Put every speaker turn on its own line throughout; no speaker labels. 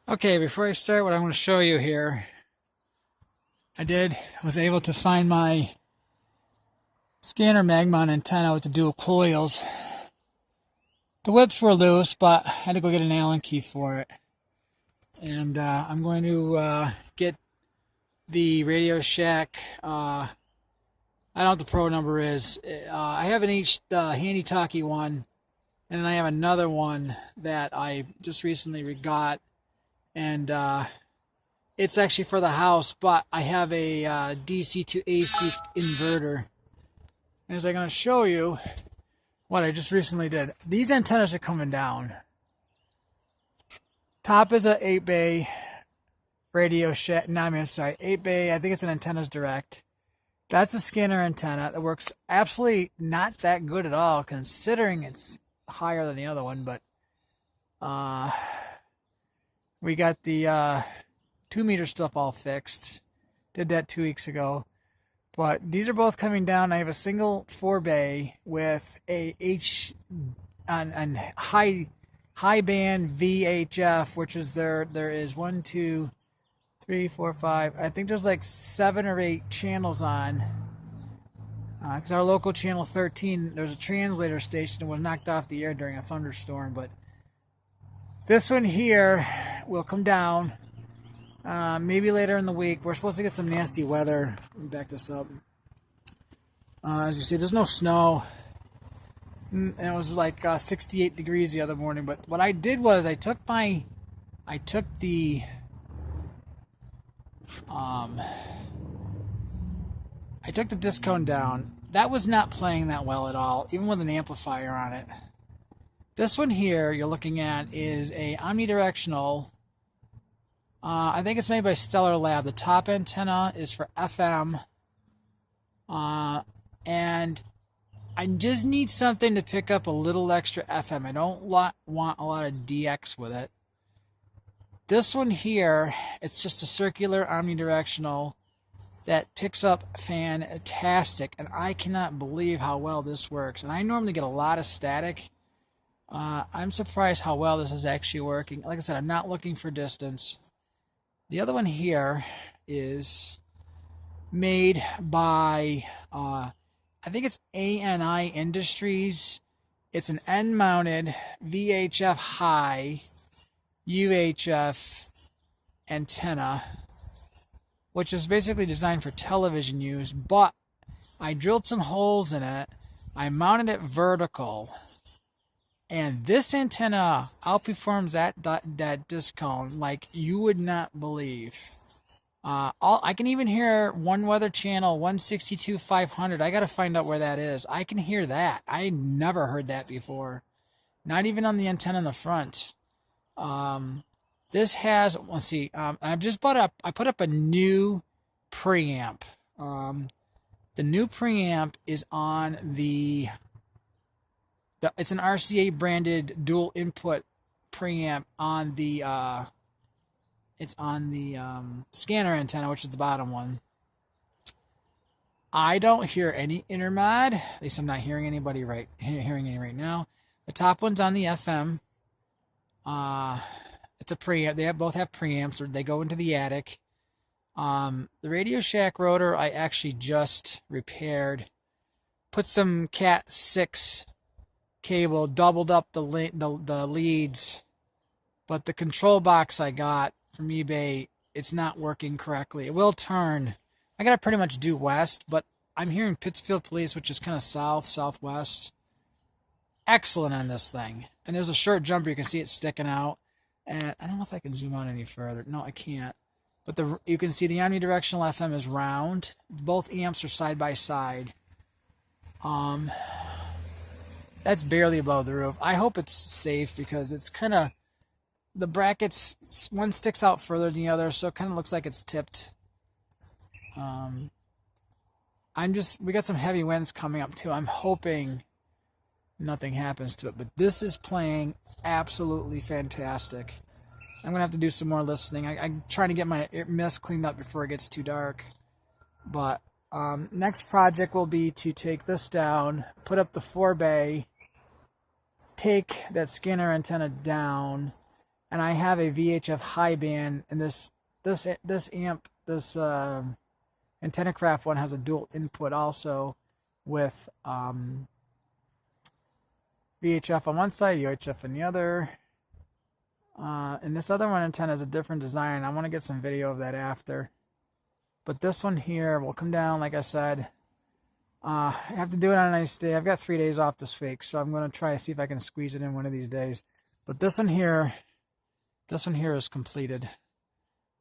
Okay, before I start what I'm going to show you here, was able to find my scanner Magmon antenna with the dual coils. The whips were loose, but I had to go get an Allen key for it. And I'm going to get the Radio Shack, I don't know what the pro number is. I have an Handy Talkie one, and then I have another one that I just recently got. And it's actually for the house, but I have a DC to AC inverter. And as I'm going to show you what I just recently did, these antennas are coming down. Top is a 8-bay Radio Shack. No, I mean, sorry, 8-bay. I think it's an Antennas Direct. That's a scanner antenna that works absolutely not that good at all, considering it's higher than the other one. But we got the 2-meter stuff all fixed. Did that 2 weeks ago. But these are both coming down. I have a single 4-bay with a high band VHF, which is there is 1, 2, 3, 4, 5. I think there's like 7 or 8 channels on. Because our local channel 13, there's a translator station that was knocked off the air during a thunderstorm. But this one here will come down. Maybe later in the week. We're supposed to get some nasty weather. Let me back this up. As you see, there's no snow. And it was like 68 degrees the other morning. But what I did was I took the disc cone down. That was not playing that well at all, even with an amplifier on it. This one here you're looking at is a omnidirectional. I think it's made by Stellar Lab. The top antenna is for FM. And I just need something to pick up a little extra FM. I don't want a lot of DX with it. This one here, it's just a circular omnidirectional that picks up fantastic. And I cannot believe how well this works. And I normally get a lot of static. I'm surprised how well this is actually working. Like I said, I'm not looking for distance. The other one here is made by, I think it's ANI Industries. It's an end-mounted VHF high UHF antenna, which is basically designed for television use, but I drilled some holes in it. I mounted it vertical. And this antenna outperforms that disc cone like you would not believe. I can even hear one weather channel 162.500. I got to find out where that is. I can hear that. I never heard that before. Not even on the antenna in the front. This has, let's see, I put up a new preamp. The new preamp is on it's an RCA branded dual input preamp on the scanner antenna, which is the bottom one. I don't hear any intermod. At least I'm not hearing any right now. The top one's on the FM. It's a preamp. They both have preamps, or they go into the attic. The Radio Shack rotor I actually just repaired. Put some Cat 6 cable, doubled up the leads, but the control box I got from eBay, it's not working correctly. It will turn. I gotta pretty much due west, but I'm hearing Pittsfield Police, which is kind of southwest. Excellent on this thing. And there's a short jumper, you can see it sticking out. And I don't know if I can zoom out any further. No, I can't. But you can see the omnidirectional FM is round. Both amps are side by side. That's barely above the roof. I hope it's safe because it's kind of, the brackets, one sticks out further than the other, so it kind of looks like it's tipped. We got some heavy winds coming up too. I'm hoping nothing happens to it, but this is playing absolutely fantastic. I'm gonna have to do some more listening. I'm trying to get my mess cleaned up before it gets too dark. But next project will be to take this down, put up the 4-bay, take that scanner antenna down, and I have a VHF high band, and this AntennaCraft one has a dual input also with VHF on one side, UHF on the other. And this other one antenna is a different design. I want to get some video of that after. But this one here will come down, like I said. I have to do it on a nice day. I've got 3 days off this week, so I'm going to try to see if I can squeeze it in one of these days. But this one here is completed.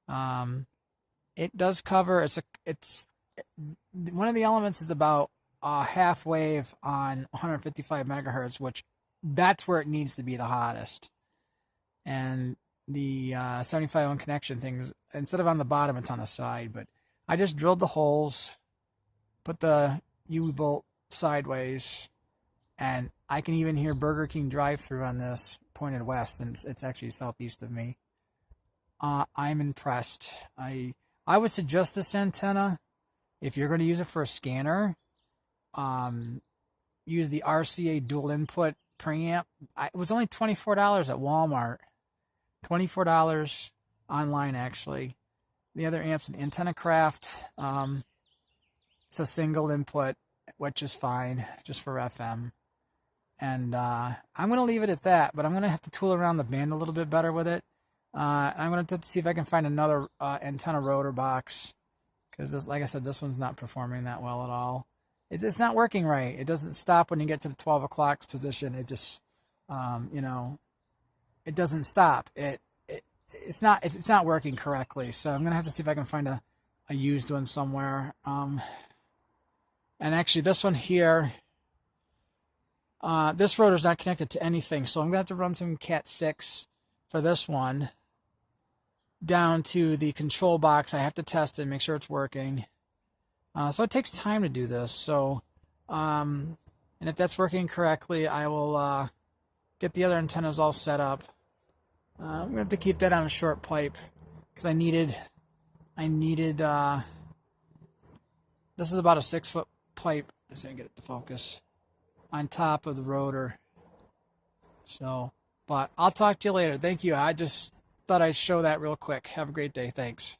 It does cover. It's one of the elements is about half wave on 155 megahertz, which that's where it needs to be the hottest. And the 75 ohm connection things, instead of on the bottom, it's on the side. But I just drilled the holes, put the U-bolt sideways, and I can even hear Burger King drive-through on this pointed west, and it's actually southeast of me. I'm impressed. I would suggest this antenna if you're going to use it for a scanner. Use the RCA dual input preamp. It was only $24 at Walmart. $24 online, actually. The other amp's an AntennaCraft. It's a single input, which is fine, just for FM. And I'm going to leave it at that, but I'm going to have to tool around the band a little bit better with it. I'm going to see if I can find another antenna rotor box, because, like I said, this one's not performing that well at all. It's not working right. It doesn't stop when you get to the 12 o'clock position. It just, it doesn't stop. It's not working correctly. So I'm gonna have to see if I can find a used one somewhere. And actually, this one here, this rotor's not connected to anything, so I'm gonna have to run some Cat 6 for this one down to the control box. I have to test it, make sure it's working. So it takes time to do this. So, and if that's working correctly, I will get the other antennas all set up. I'm gonna have to keep that on a short pipe because I needed. This is about a 6-foot pipe. Let's see if I can get it to focus on top of the rotor. So, but I'll talk to you later. Thank you. I just thought I'd show that real quick. Have a great day. Thanks.